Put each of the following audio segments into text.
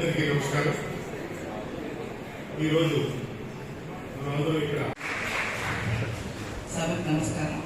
అందరికీ నమస్కారం. ఈరోజు మనందరం ఇక్కడ సభకు నమస్కారం.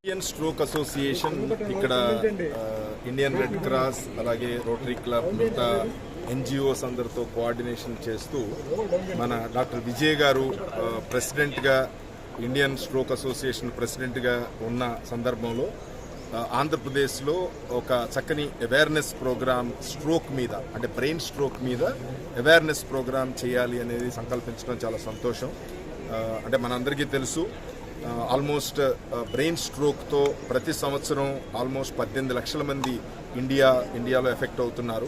ఇండియన్ స్ట్రోక్ అసోసియేషన్ ఇక్కడ ఇండియన్ రెడ్ క్రాస్ అలాగే రోటరీ క్లబ్ మిగతా ఎన్జిఓస్ అందరితో కోఆర్డినేషన్ చేస్తూ మన డాక్టర్ విజయ్ గారు ప్రెసిడెంట్గా ఇండియన్ స్ట్రోక్ అసోసియేషన్ ప్రెసిడెంట్గా ఉన్న సందర్భంలో ఆంధ్రప్రదేశ్లో ఒక చక్కని అవేర్నెస్ ప్రోగ్రామ్ స్ట్రోక్ మీద అంటే బ్రెయిన్ స్ట్రోక్ మీద అవేర్నెస్ ప్రోగ్రామ్ చేయాలి అనేది సంకల్పించడం చాలా సంతోషం. అంటే మనందరికీ తెలుసు ఆల్మోస్ట్ బ్రెయిన్ స్ట్రోక్తో ప్రతి సంవత్సరం ఆల్మోస్ట్ 18 లక్షల మంది ఇండియాలో ఎఫెక్ట్ అవుతున్నారు.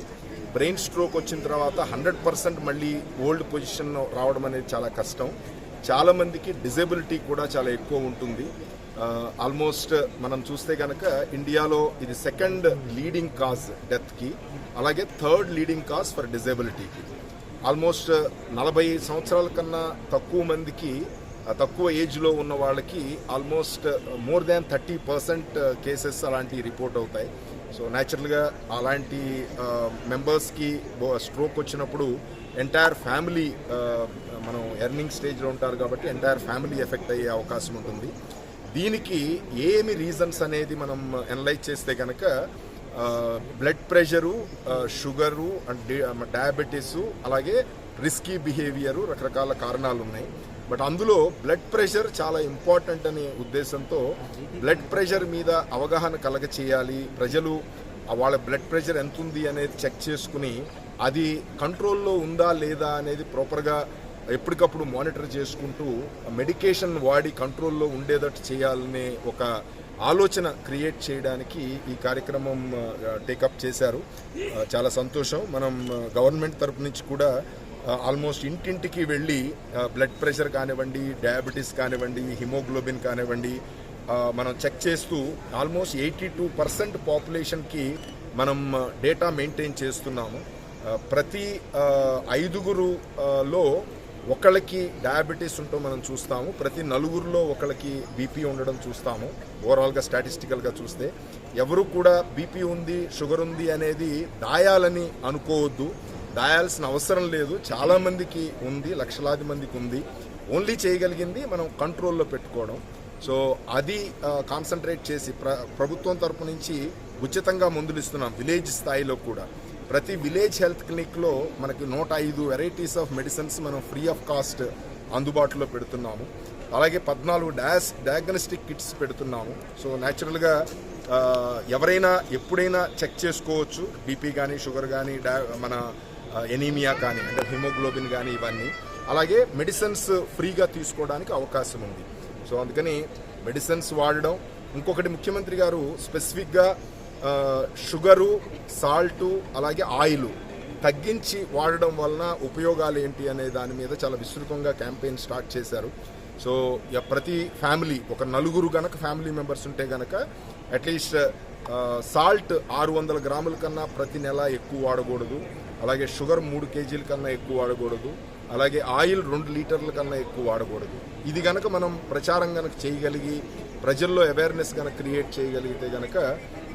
బ్రెయిన్ స్ట్రోక్ వచ్చిన తర్వాత 100% మళ్ళీ ఓల్డ్ పొజిషన్ రావడం అనేది చాలా కష్టం. చాలామందికి డిజేబిలిటీ కూడా చాలా ఎక్కువ ఉంటుంది. ఆల్మోస్ట్ మనం చూస్తే కనుక ఇండియాలో ఇది సెకండ్ లీడింగ్ కాజ్ డెత్కి, అలాగే థర్డ్ లీడింగ్ కాజ్ ఫర్ డిజేబిలిటీకి. ఆల్మోస్ట్ 40 సంవత్సరాల కన్నా తక్కువ మందికి, తక్కువ ఏజ్లో ఉన్న వాళ్ళకి ఆల్మోస్ట్ మోర్ దాన్ 30% కేసెస్ అలాంటివి రిపోర్ట్ అవుతాయి. సో న్యాచురల్గా అలాంటి మెంబర్స్కి స్ట్రోక్ వచ్చినప్పుడు ఎంటైర్ ఫ్యామిలీ, మనం ఎర్నింగ్ స్టేజ్లో ఉంటారు కాబట్టి ఎంటైర్ ఫ్యామిలీ ఎఫెక్ట్ అయ్యే అవకాశం ఉంటుంది. దీనికి ఏమి రీజన్స్ అనేది మనం అనలైజ్ చేస్తే కనుక బ్లడ్ ప్రెషరు, షుగరు, డయాబెటీస్, అలాగే రిస్కీ బిహేవియరు, రకరకాల కారణాలు ఉన్నాయి. బట్ అందులో బ్లడ్ ప్రెషర్ చాలా ఇంపార్టెంట్ అనే ఉద్దేశంతో బ్లడ్ ప్రెషర్ మీద అవగాహన కలగ చేయాలి. ప్రజలు వాళ్ళ బ్లడ్ ప్రెషర్ ఎంత ఉంది అనేది చెక్ చేసుకుని అది కంట్రోల్లో ఉందా లేదా అనేది ప్రాపర్గా ఎప్పటికప్పుడు మానిటర్ చేసుకుంటూ మెడికేషన్ వాడి కంట్రోల్లో ఉండేటట్టు చేయాలనే ఒక ఆలోచన క్రియేట్ చేయడానికి ఈ కార్యక్రమం టేకప్ చేశారు. చాలా సంతోషం. మనం గవర్నమెంట్ తరపు నుంచి కూడా ఆల్మోస్ట్ ఇంటింటికి వెళ్ళి బ్లడ్ ప్రెషర్ కానివ్వండి, డయాబెటీస్ కానివ్వండి, హిమోగ్లోబిన్ కానివ్వండి మనం చెక్ చేస్తూ ఆల్మోస్ట్ 82% పాపులేషన్కి మనం డేటా మెయింటైన్ చేస్తున్నాము. ప్రతి 5గురులో ఒకళ్ళకి డయాబెటీస్ ఉంటూ మనం చూస్తాము, ప్రతి 4గురిలో ఒకళ్ళకి బీపీ ఉండడం చూస్తాము. ఓవరాల్గా స్టాటిస్టికల్గా చూస్తే ఎవరు కూడా బీపీ ఉంది, షుగర్ ఉంది అనేది దాయాలని అనుకోవద్దు. దాయాల్సిన అవసరం లేదు. చాలామందికి ఉంది, లక్షలాది మందికి ఉంది. ఓన్లీ చేయగలిగింది మనం కంట్రోల్లో పెట్టుకోవడం. సో అది కాన్సన్ట్రేట్ చేసి ప్రభుత్వం తరపు నుంచి ఉచితంగా మందులు ఇస్తున్నాం. విలేజ్ స్థాయిలో కూడా ప్రతి విలేజ్ హెల్త్ క్లినిక్లో మనకి 105 వెరైటీస్ ఆఫ్ మెడిసిన్స్ మనం ఫ్రీ ఆఫ్ కాస్ట్ అందుబాటులో పెడుతున్నాము. అలాగే 14 డయాగ్నోస్టిక్ కిట్స్ పెడుతున్నాము. సో న్యాచురల్గా ఎవరైనా ఎప్పుడైనా చెక్ చేసుకోవచ్చు, బీపీ కానీ, షుగర్ కానీ, మన ఎనీమియా కానీ, అంటే హిమోగ్లోబిన్ కానీ, ఇవన్నీ. అలాగే మెడిసిన్స్ ఫ్రీగా తీసుకోవడానికి అవకాశం ఉంది. సో అందుకని మెడిసిన్స్ వాడడం. ఇంకొకటి ముఖ్యమంత్రి గారు స్పెసిఫిక్గా షుగరు, సాల్టు, అలాగే ఆయిల్ తగ్గించి వాడడం వలన ఉపయోగాలు ఏంటి అనే దాని మీద చాలా విస్తృతంగా క్యాంపెయిన్ స్టార్ట్ చేశారు. సో ప్రతి ఫ్యామిలీ ఒక 4 గనక ఫ్యామిలీ మెంబర్స్ ఉంటే గనక అట్లీస్ట్ సాల్ట్ 600 గ్రాముల కన్నా ప్రతి నెల ఎక్కువ వాడకూడదు. అలాగే షుగర్ 3 కేజీల కన్నా ఎక్కువ వాడకూడదు. అలాగే ఆయిల్ 2 లీటర్ల కన్నా ఎక్కువ వాడకూడదు. ఇది గనక మనం ప్రచారం గనక చేయగలిగి ప్రజల్లో అవేర్నెస్ కనుక క్రియేట్ చేయగలిగితే కనుక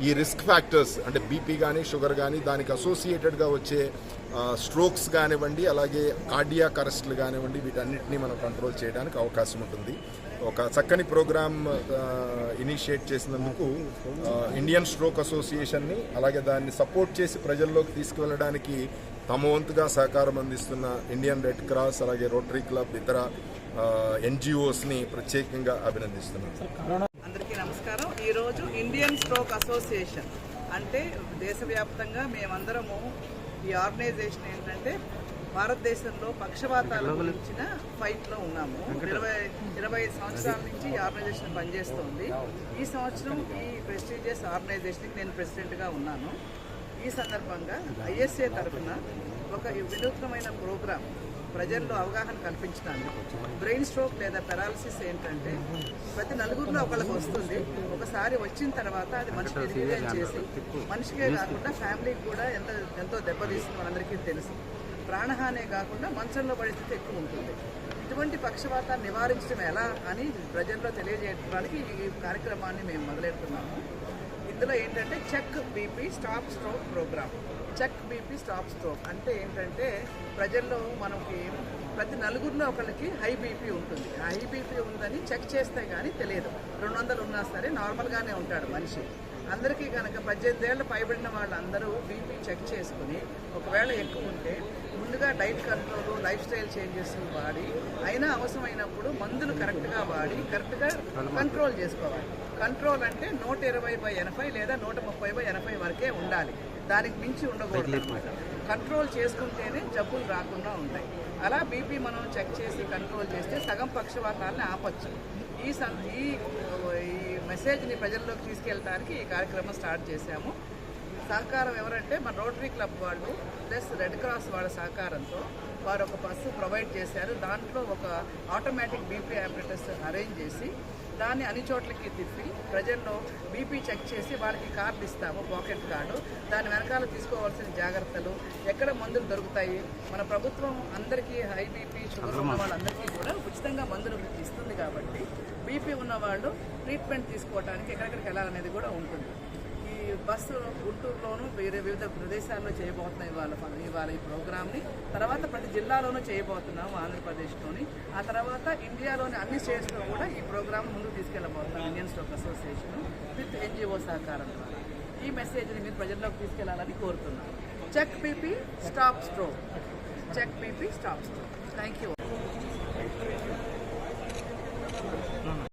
ఈ రిస్క్ ఫ్యాక్టర్స్ అంటే బీపీ కానీ షుగర్ కానీ దానికి అసోసియేటెడ్గా వచ్చే స్ట్రోక్స్ కానివ్వండి, అలాగే కార్డియాక్ అరెస్ట్లు కానివ్వండి, వీటన్నిటిని మనం కంట్రోల్ చేయడానికి అవకాశం ఉంటుంది. ఒక చక్కని ప్రోగ్రామ్ ఇనిషియేట్ చేసినందుకు ఇండియన్ స్ట్రోక్ అసోసియేషన్ని, అలాగే దాన్ని సపోర్ట్ చేసి ప్రజల్లోకి తీసుకువెళ్ళడానికి తమ వంతుగా సహకారం అందిస్తున్న ఇండియన్ రెడ్ క్రాస్, అలాగే రోటరీ క్లబ్, ఇతర ఎన్జిఓస్ని ప్రత్యేకంగా అభినందిస్తున్నాను. అందరికీ నమస్కారం. ఈరోజు ఇండియన్ స్ట్రోక్ అసోసియేషన్ అంటే దేశవ్యాప్తంగా మేమందరము ఈ ఆర్గనైజేషన్ ఏంటంటే భారతదేశంలో పక్షవాతాల గురించిన ఫైట్లో ఉన్నాము. 25 సంవత్సరాల నుంచి ఈ ఆర్గనైజేషన్ పనిచేస్తోంది. ఈ సంవత్సరం ఈ ప్రెస్టీజియస్ ఆర్గనైజేషన్కి నేను ప్రెసిడెంట్గా ఉన్నాను. ఈ సందర్భంగా ఐఎస్ఏ తరఫున ఒక వినూత్నమైన ప్రోగ్రాం ప్రజల్లో అవగాహన కల్పించడానికి, బ్రెయిన్ స్ట్రోక్ లేదా పెరాలసిస్ ఏంటంటే ప్రతి నలుగురిలో ఒకళ్ళకి వస్తుంది. ఒకసారి వచ్చిన తర్వాత అది మనిషిని రిలీజ్ చేసి మనిషికే కాకుండా ఫ్యామిలీకి కూడా ఎంతో దెబ్బతీస్తుంది, మనందరికీ తెలుసు. ప్రాణహానే కాకుండా మంచంలో పరిస్థితి ఎక్కువ ఉంటుంది. ఇటువంటి పక్షవాతాన్ని నివారించడం ఎలా అని ప్రజల్లో తెలియజేయడానికి ఈ కార్యక్రమాన్ని మేము మొదలెడుతున్నాము. ఇందులో ఏంటంటే check BP stop stroke program. Check BP stop stroke అంటే ఏంటంటే ప్రజల్లో మనకి ప్రతి నలుగురిలో ఒకరికి హై బీపీ ఉంటుంది. ఆ హై బీపీ ఉందని చెక్ చేస్తే కానీ తెలియదు. 200 ఉన్నా సరే నార్మల్గానే ఉంటాడు మనిషి. అందరికీ కనుక 18 ఏళ్ళు పైబడిన వాళ్ళందరూ బీపీ చెక్ చేసుకుని ఒకవేళ ఎక్కువ ఉంటే ముందుగా diet control, life style changes వాడి, అయినా అవసరమైనప్పుడు మందులు కరెక్ట్గా వాడి కరెక్ట్గా కంట్రోల్ చేసుకోవాలి. కంట్రోల్ అంటే 120/80 లేదా 130/80 వరకే ఉండాలి. దానికి మించి ఉండకూడదు అనమాట. కంట్రోల్ చేసుకుంటేనే జబ్బులు రాకుండా ఉంటాయి. అలా బీపీ మనం చెక్ చేసి కంట్రోల్ చేస్తే సగం పక్షవాతాలని ఆపచ్చు. ఈ మెసేజ్ని ప్రజల్లోకి తీసుకెళ్ళడానికి ఈ కార్యక్రమం స్టార్ట్ చేశాము. సహకారం ఎవరంటే మన రోటరీ క్లబ్ వాళ్ళు ప్లస్ రెడ్ క్రాస్ వాళ్ళ సహకారంతో వారు ఒక బస్సు ప్రొవైడ్ చేశారు. దాంట్లో ఒక ఆటోమేటిక్ బీపీ ఆపరేటర్స్ అరేంజ్ చేసి దాన్ని అన్ని చోట్లకి తిప్పి ప్రజల్లో బీపీ చెక్ చేసి వాళ్ళకి కార్డు ఇస్తాము, పాకెట్ కార్డు. దాని వెనకాల తీసుకోవాల్సిన జాగ్రత్తలు, ఎక్కడ మందులు దొరుకుతాయి. మన ప్రభుత్వం అందరికీ హై బీపీ షుగర్ ఉన్న వాళ్ళందరికీ కూడా ఉచితంగా మందులు ఇస్తుంది కాబట్టి బీపీ ఉన్నవాళ్ళు ట్రీట్మెంట్ తీసుకోవడానికి ఎక్కడెక్కడికి వెళ్ళాలనేది కూడా ఉంటుంది. ఈ బస్సు గుంటూరులోను వివిధ ప్రదేశాల్లో చేయబోతున్నాం ఇవాళ ఈ ప్రోగ్రామ్ని. తర్వాత ప్రతి జిల్లాలోనూ చేయబోతున్నాము ఆంధ్రప్రదేశ్లోని. ఆ తర్వాత ఇండియాలోని అన్ని స్టేట్స్లో కూడా ఈ ప్రోగ్రామ్ ముందుకు తీసుకెళ్ళబోతున్నాం Indian stroke association with NGO సహకారం ద్వారా. ఈ మెసేజ్ని మీరు ప్రజల్లోకి తీసుకెళ్లాలని కోరుతున్నాను. Check BP stop stroke. Check BP stop stroke. Thank you.